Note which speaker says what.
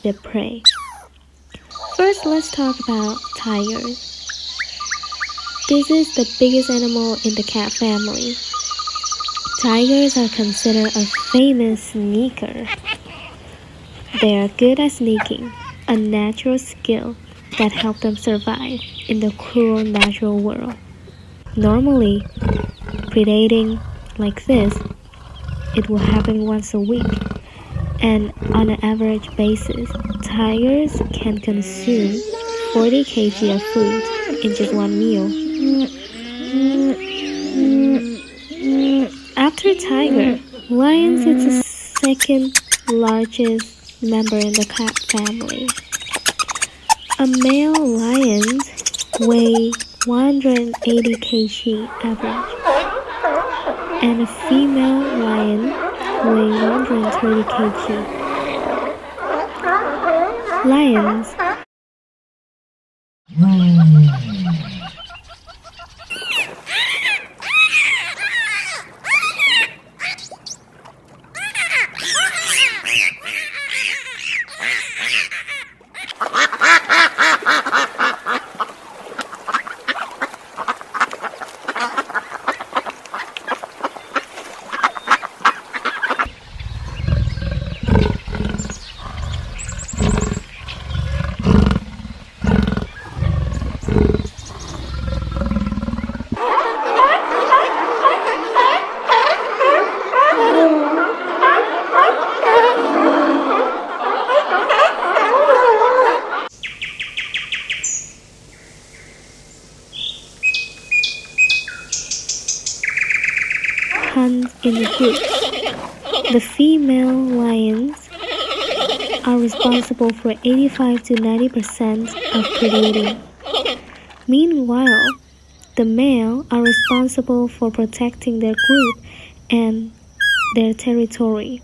Speaker 1: The prey. First, let's talk about tigers. This is the biggest animal in the cat family. Tigers are considered a famous sneaker. They are good at sneaking, a natural skill that helps them survive in the cruel natural world. Normally, predating like this, it will happen once a week. And on an average basis, tigers can consume 40 kg of food in just one meal. After tiger, lions is the second largest member in the cat family. A male lion weighs 180 kg average, and a female lion weighs 130 kg. Lions hunt in groups. The female lions are responsible for 85 to 90% of predating. Meanwhile, the male are responsible for protecting their group and their territory.